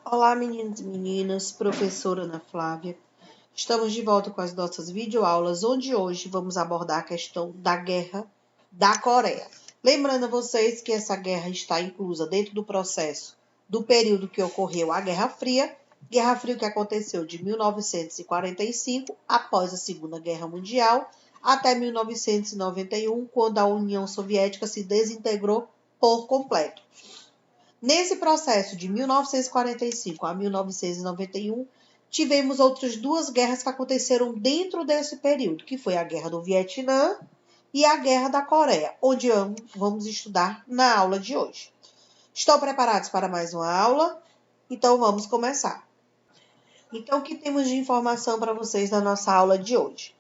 Olá, meninos e meninas, professora Ana Flávia. Estamos de volta com as nossas videoaulas, onde hoje vamos abordar a questão da Guerra da Coreia. Lembrando a vocês que essa guerra está inclusa dentro do processo do período que ocorreu a Guerra Fria que aconteceu de 1945, após a Segunda Guerra Mundial, até 1991, quando a União Soviética se desintegrou por completo. Nesse processo de 1945 a 1991, tivemos outras duas guerras que aconteceram dentro desse período, que foi a Guerra do Vietnã e a Guerra da Coreia, onde vamos estudar na aula de hoje. Estão preparados para mais uma aula? Então vamos começar. Então, o que temos de informação para vocês na nossa aula de hoje?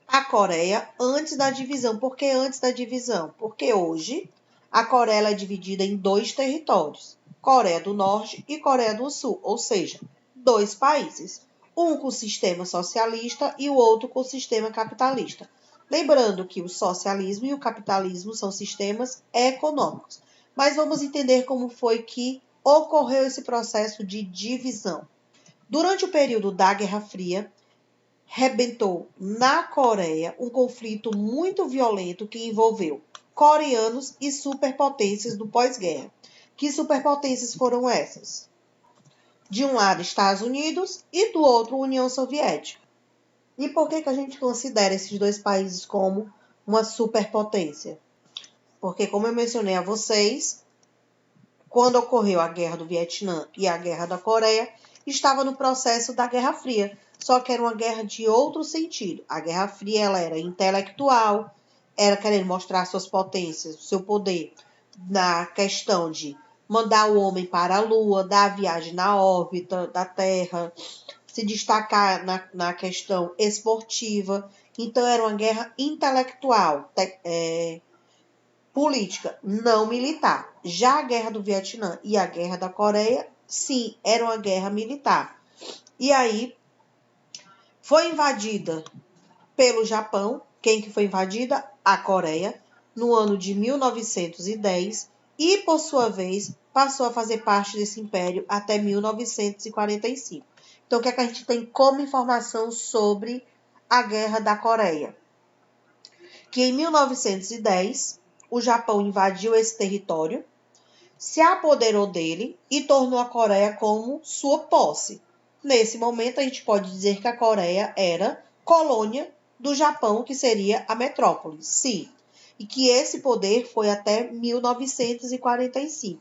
A Coreia antes da divisão. Por que antes da divisão? Porque hoje a Coreia é dividida em dois territórios, Coreia do Norte e Coreia do Sul, ou seja, dois países, um com sistema socialista e o outro com sistema capitalista. Lembrando que o socialismo e o capitalismo são sistemas econômicos. Mas vamos entender como foi que ocorreu esse processo de divisão. Durante o período da Guerra Fria, rebentou na Coreia um conflito muito violento que envolveu coreanos e superpotências do pós-guerra. Que superpotências foram essas? De um lado, Estados Unidos e do outro, União Soviética. E por que a gente considera esses dois países como uma superpotência? Porque, como eu mencionei a vocês, quando ocorreu a Guerra do Vietnã e a Guerra da Coreia, estava no processo da Guerra Fria, só que era uma guerra de outro sentido. A Guerra Fria ela era intelectual, era querendo mostrar suas potências, seu poder na questão de mandar o homem para a Lua, dar a viagem na órbita da Terra, se destacar na questão esportiva. Então, era uma guerra intelectual, política, não militar. Já a Guerra do Vietnã e a Guerra da Coreia, sim, era uma guerra militar. E aí, foi invadida pelo Japão. Quem que foi invadida? A Coreia, no ano de 1910, e, por sua vez, passou a fazer parte desse império até 1945. Então, o que é que a gente tem como informação sobre a Guerra da Coreia? Que em 1910, o Japão invadiu esse território, se apoderou dele e tornou a Coreia como sua posse. Nesse momento, a gente pode dizer que a Coreia era colônia do Japão, que seria a metrópole, sim. E que esse poder foi até 1945.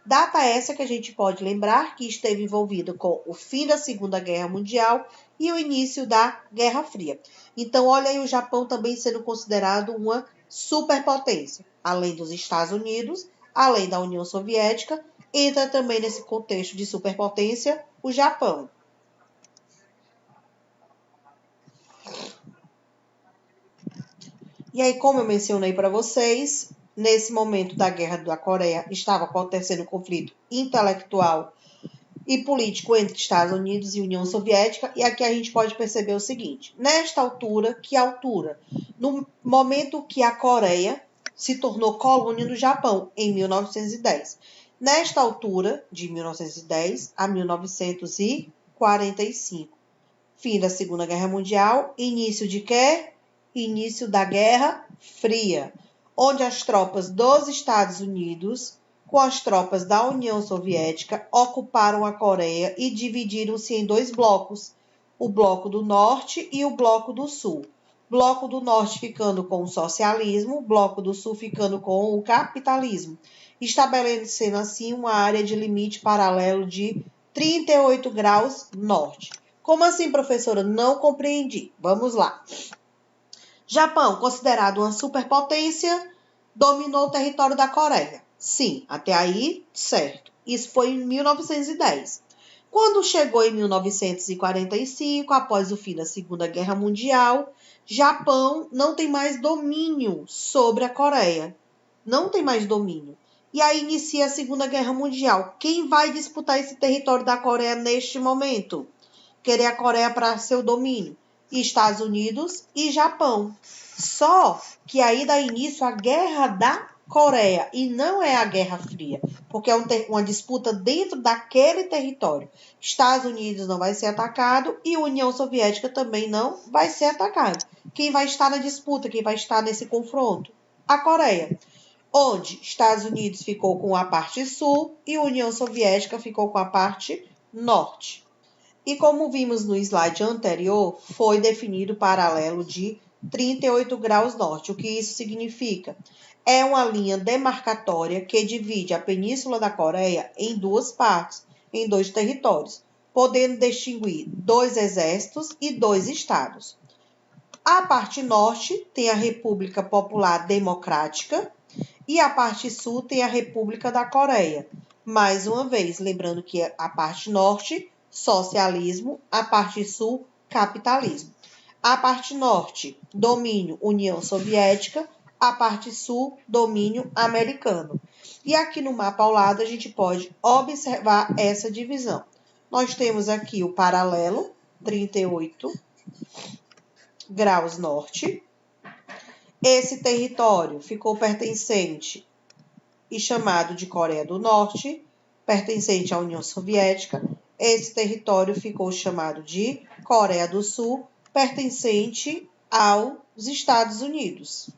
Data essa que a gente pode lembrar que esteve envolvida com o fim da Segunda Guerra Mundial e o início da Guerra Fria. Então, olha aí o Japão também sendo considerado uma superpotência, além dos Estados Unidos, além da União Soviética, entra também nesse contexto de superpotência o Japão. E aí, como eu mencionei para vocês, nesse momento da Guerra da Coreia estava acontecendo um conflito intelectual e político entre Estados Unidos e União Soviética, e aqui a gente pode perceber o seguinte: nesta altura, que altura? No momento que a Coreia se tornou colônia do Japão, em 1910. Nesta altura, de 1910 a 1945. Fim da Segunda Guerra Mundial, início de quê? Início da Guerra Fria, onde as tropas dos Estados Unidos com as tropas da União Soviética ocuparam a Coreia e dividiram-se em dois blocos, o Bloco do Norte e o Bloco do Sul. Bloco do Norte ficando com o socialismo, Bloco do Sul ficando com o capitalismo, estabelecendo assim uma área de limite paralelo de 38 graus norte. Como assim, professora? Não compreendi. Vamos lá. Japão, considerado uma superpotência, dominou o território da Coreia. Sim, até aí, certo. Isso foi em 1910. Quando chegou em 1945, após o fim da Segunda Guerra Mundial, Japão não tem mais domínio sobre a Coreia. Não tem mais domínio. E aí inicia a Segunda Guerra Mundial. Quem vai disputar esse território da Coreia neste momento? Querer a Coreia para seu domínio? Estados Unidos e Japão. Só que aí dá início à Guerra da Coreia, e não é a Guerra Fria, porque é uma disputa dentro daquele território. Estados Unidos não vai ser atacado e União Soviética também não vai ser atacado. Quem vai estar na disputa, quem vai estar nesse confronto? A Coreia, onde Estados Unidos ficou com a parte sul e União Soviética ficou com a parte norte. E como vimos no slide anterior, foi definido o paralelo de 38 graus norte. O que isso significa? É uma linha demarcatória que divide a Península da Coreia em duas partes, em dois territórios, podendo distinguir dois exércitos e dois estados. A parte norte tem a República Popular Democrática e a parte sul tem a República da Coreia. Mais uma vez, lembrando que a parte norte, socialismo, a parte sul, capitalismo. A parte norte, domínio União Soviética, a parte sul, domínio americano. E aqui no mapa ao lado a gente pode observar essa divisão. Nós temos aqui o paralelo, 38 graus norte. Esse território ficou pertencente e chamado de Coreia do Norte, pertencente à União Soviética. Esse território ficou chamado de Coreia do Sul, pertencente aos Estados Unidos.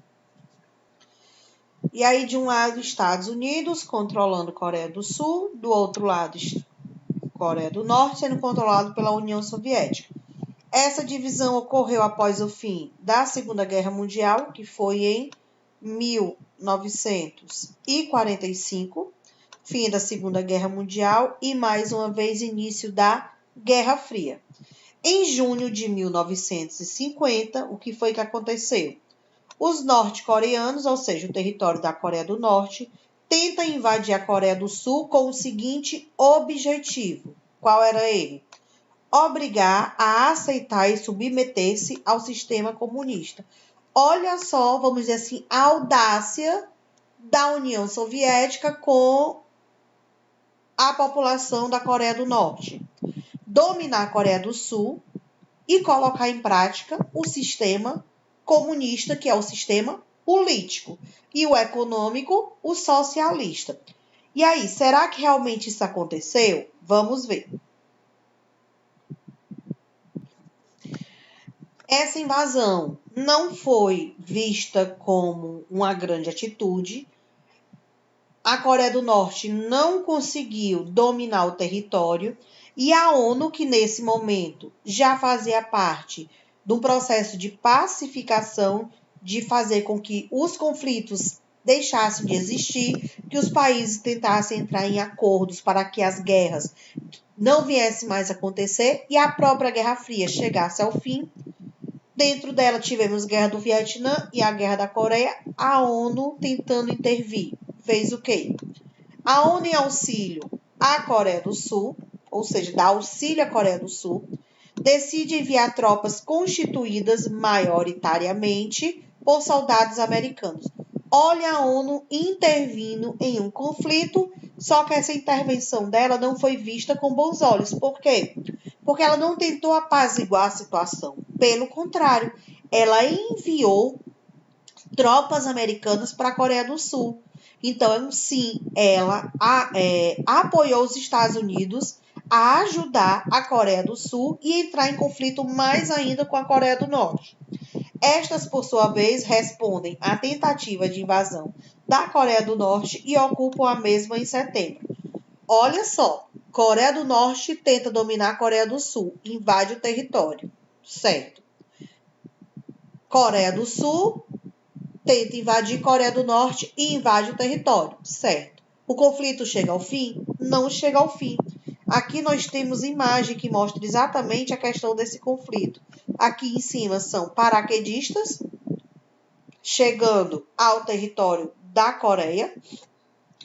E aí, de um lado, Estados Unidos controlando Coreia do Sul, do outro lado, Coreia do Norte sendo controlado pela União Soviética. Essa divisão ocorreu após o fim da Segunda Guerra Mundial, que foi em 1945, fim da Segunda Guerra Mundial e, mais uma vez, início da Guerra Fria. Em junho de 1950, o que foi que aconteceu? Os norte-coreanos, ou seja, o território da Coreia do Norte, tentam invadir a Coreia do Sul com o seguinte objetivo. Qual era ele? Obrigar a aceitar e submeter-se ao sistema comunista. Olha só, vamos dizer assim, a audácia da União Soviética com a população da Coreia do Norte. Dominar a Coreia do Sul e colocar em prática o sistema comunista, que é o sistema político, e o econômico, o socialista. E aí, será que realmente isso aconteceu? Vamos ver. Essa invasão não foi vista como uma grande atitude. A Coreia do Norte não conseguiu dominar o território e a ONU, que nesse momento já fazia parte de um processo de pacificação, de fazer com que os conflitos deixassem de existir, que os países tentassem entrar em acordos para que as guerras não viessem mais a acontecer e a própria Guerra Fria chegasse ao fim. Dentro dela tivemos a Guerra do Vietnã e a Guerra da Coreia, a ONU tentando intervir. Fez o quê? A ONU em auxílio à Coreia do Sul, ou seja, dá auxílio à Coreia do Sul, decide enviar tropas constituídas maioritariamente por soldados americanos. Olha a ONU intervindo em um conflito, só que essa intervenção dela não foi vista com bons olhos. Por quê? Porque ela não tentou apaziguar a situação. Pelo contrário, ela enviou tropas americanas para a Coreia do Sul. Então, sim, ela apoiou os Estados Unidos a ajudar a Coreia do Sul e entrar em conflito mais ainda com a Coreia do Norte. Estas, por sua vez, respondem à tentativa de invasão da Coreia do Norte e ocupam a mesma em setembro. Olha só, Coreia do Norte tenta dominar a Coreia do Sul, invade o território, certo? Coreia do Sul tenta invadir Coreia do Norte e invade o território, certo? O conflito chega ao fim? Não chega ao fim. Aqui nós temos imagem que mostra exatamente a questão desse conflito. Aqui em cima são paraquedistas chegando ao território da Coreia,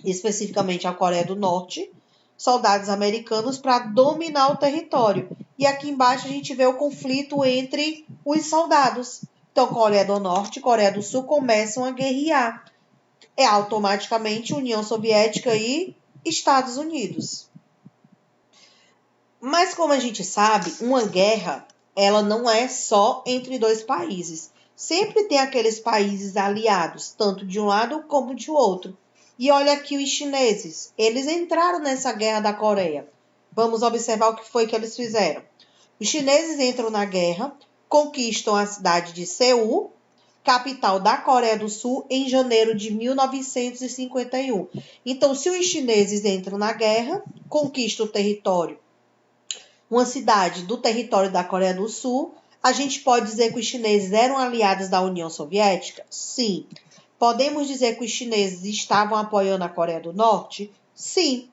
especificamente a Coreia do Norte, soldados americanos para dominar o território. E aqui embaixo a gente vê o conflito entre os soldados. Então, Coreia do Norte e Coreia do Sul começam a guerrear. É automaticamente União Soviética e Estados Unidos. Mas como a gente sabe, uma guerra, ela não é só entre dois países. sempre tem aqueles países aliados, tanto de um lado como de outro. E olha aqui os chineses, eles entraram nessa guerra da Coreia. Vamos observar o que foi que eles fizeram. Os chineses entram na guerra, conquistam a cidade de Seul, capital da Coreia do Sul, em janeiro de 1951. Então, se os chineses entram na guerra, conquistam o território, uma cidade do território da Coreia do Sul, a gente pode dizer que os chineses eram aliados da União Soviética? Sim. Podemos dizer que os chineses estavam apoiando a Coreia do Norte? Sim.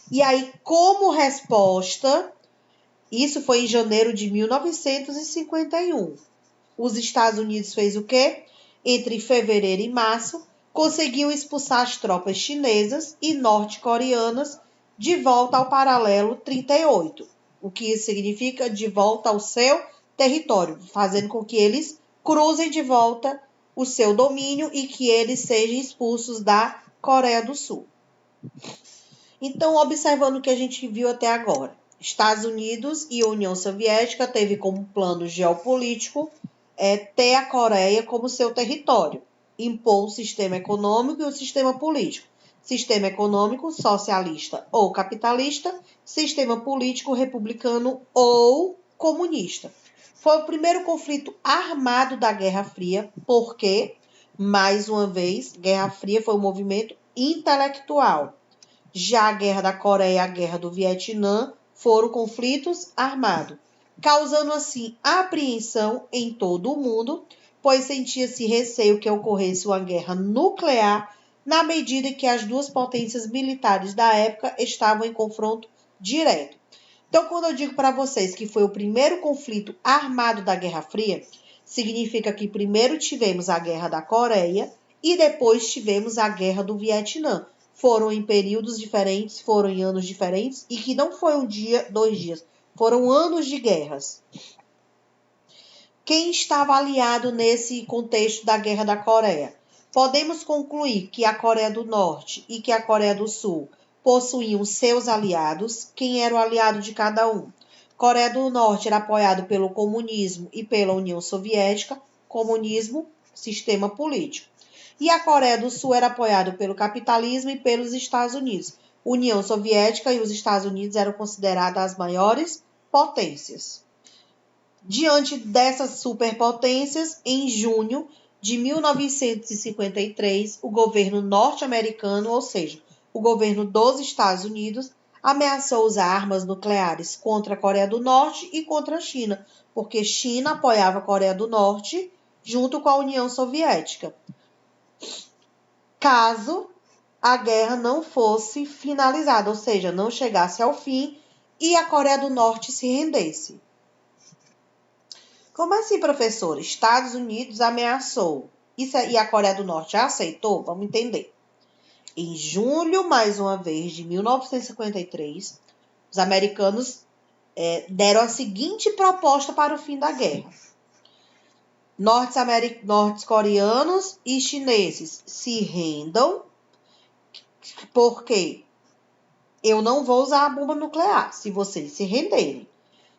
E aí, como resposta, isso foi em janeiro de 1951. Os Estados Unidos fez o quê? Entre fevereiro e março, conseguiu expulsar as tropas chinesas e norte-coreanas de volta ao paralelo 38. O que isso significa? De volta ao seu território, fazendo com que eles cruzem de volta o seu domínio e que eles sejam expulsos da Coreia do Sul. Então, observando o que a gente viu até agora, Estados Unidos e União Soviética teve como plano geopolítico ter a Coreia como seu território, impor um sistema econômico e um sistema político. Sistema econômico socialista ou capitalista, sistema político republicano ou comunista. Foi o primeiro conflito armado da Guerra Fria, porque, mais uma vez, Guerra Fria foi um movimento intelectual. Já a Guerra da Coreia e a Guerra do Vietnã foram conflitos armados, causando assim apreensão em todo o mundo, pois sentia-se receio que ocorresse uma guerra nuclear na medida que as duas potências militares da época estavam em confronto direto. Então, quando eu digo para vocês que foi o primeiro conflito armado da Guerra Fria, significa que primeiro tivemos a Guerra da Coreia e depois tivemos a Guerra do Vietnã. Foram em períodos diferentes, foram em anos diferentes e que não foi um dia, 2 dias, foram anos de guerras. Quem estava aliado nesse contexto da Guerra da Coreia? Podemos concluir que a Coreia do Norte e que a Coreia do Sul possuíam seus aliados. Quem era o aliado de cada um? Coreia do Norte era apoiado pelo comunismo e pela União Soviética, comunismo, sistema político. E a Coreia do Sul era apoiado pelo capitalismo e pelos Estados Unidos. União Soviética e os Estados Unidos eram consideradas as maiores potências. Diante dessas superpotências, em junho de 1953, o governo norte-americano, ou seja, o governo dos Estados Unidos, ameaçou usar armas nucleares contra a Coreia do Norte e contra a China, porque China apoiava a Coreia do Norte junto com a União Soviética, caso a guerra não fosse finalizada, ou seja, não chegasse ao fim e a Coreia do Norte se rendesse. Como assim, professor? Estados Unidos ameaçou e a Coreia do Norte aceitou? Vamos entender. Em julho, mais uma vez, de 1953, os americanos deram a seguinte proposta para o fim da guerra. Norte-coreanos e chineses se rendam, porque eu não vou usar a bomba nuclear se vocês se renderem.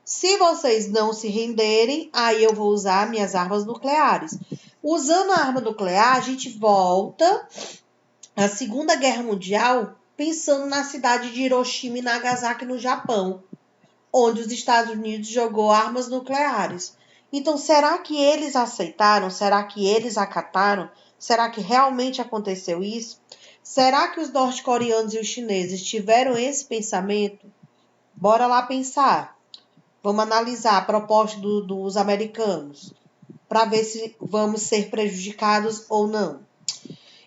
Se vocês não se renderem, aí eu vou usar minhas armas nucleares. Usando a arma nuclear, a gente volta à Segunda Guerra Mundial pensando na cidade de Hiroshima e Nagasaki, no Japão, onde os Estados Unidos jogou armas nucleares. Então, será que eles aceitaram? Será que eles acataram? Será que realmente aconteceu isso? Será que os norte-coreanos e os chineses tiveram esse pensamento? Bora lá pensar. Vamos analisar a proposta dos americanos para ver se vamos ser prejudicados ou não.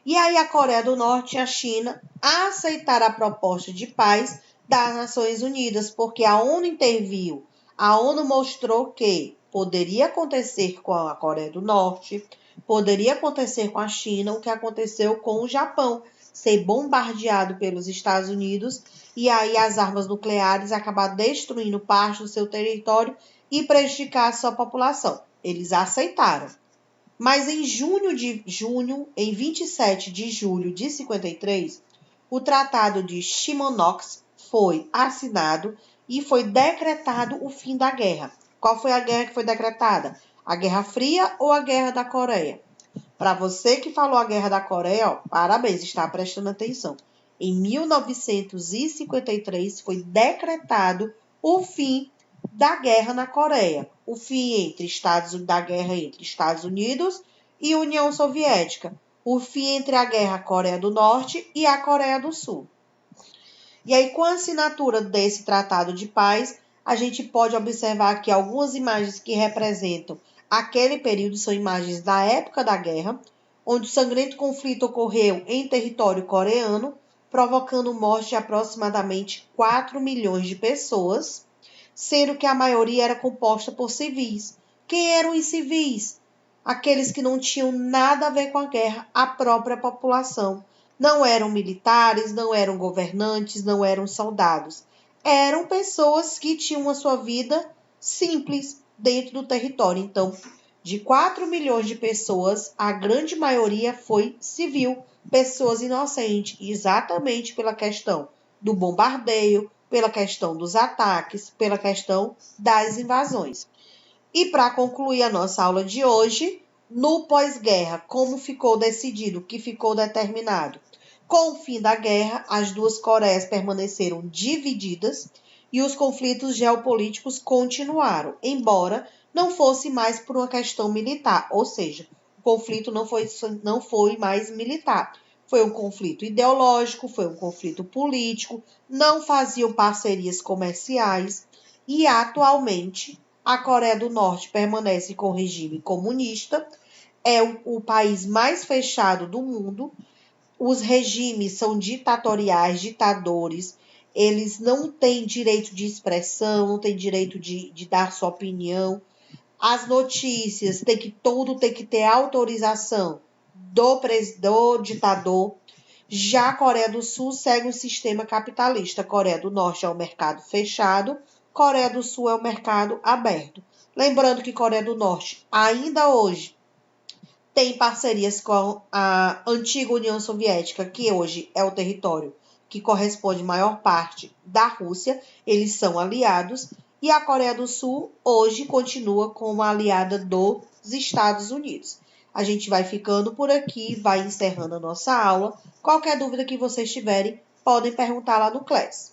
E aí a Coreia do Norte e a China aceitaram a proposta de paz das Nações Unidas, porque a ONU interviu. A ONU mostrou que poderia acontecer com a Coreia do Norte, poderia acontecer com a China, o que aconteceu com o Japão, ser bombardeado pelos Estados Unidos e aí as armas nucleares acabar destruindo parte do seu território e prejudicar a sua população. Eles aceitaram. Mas em 27 de julho de 53, o Tratado de Shimonoseki foi assinado e foi decretado o fim da guerra. Qual foi a guerra que foi decretada? A Guerra Fria ou a Guerra da Coreia? Para você que falou a Guerra da Coreia, ó, parabéns, está prestando atenção. Em 1953 foi decretado o fim da guerra na Coreia, o fim da guerra entre Estados Unidos e União Soviética, o fim entre a guerra Coreia do Norte e a Coreia do Sul. E aí, com a assinatura desse tratado de paz, a gente pode observar que algumas imagens que representam aquele período são imagens da época da guerra, onde o sangrento conflito ocorreu em território coreano, provocando morte de aproximadamente 4 milhões de pessoas, sendo que a maioria era composta por civis. Quem eram os civis? Aqueles que não tinham nada a ver com a guerra, a própria população. Não eram militares, não eram governantes, não eram soldados. Eram pessoas que tinham a sua vida simples dentro do território. Então, de 4 milhões de pessoas, a grande maioria foi civil, pessoas inocentes, exatamente pela questão do bombardeio, pela questão dos ataques, pela questão das invasões. E para concluir a nossa aula de hoje, no pós-guerra, como ficou decidido, que ficou determinado? Com o fim da guerra, as duas Coreias permaneceram divididas e os conflitos geopolíticos continuaram, embora não fosse mais por uma questão militar, ou seja, o conflito não foi mais militar. Foi um conflito ideológico, foi um conflito político, não faziam parcerias comerciais e atualmente a Coreia do Norte permanece com o regime comunista, é o país mais fechado do mundo. Os regimes são ditatoriais, ditadores, eles não têm direito de expressão, não têm direito de dar sua opinião. As notícias, tudo tem que ter autorização do ditador. Já a Coreia do Sul segue um sistema capitalista. A Coreia do Norte é um mercado fechado, Coreia do Sul é um mercado aberto. Lembrando que Coreia do Norte, ainda hoje, tem parcerias com a antiga União Soviética, que hoje é o território que corresponde maior parte da Rússia. Eles são aliados. E a Coreia do Sul hoje continua como aliada dos Estados Unidos. A gente vai ficando por aqui, vai encerrando a nossa aula. Qualquer dúvida que vocês tiverem, podem perguntar lá no Class.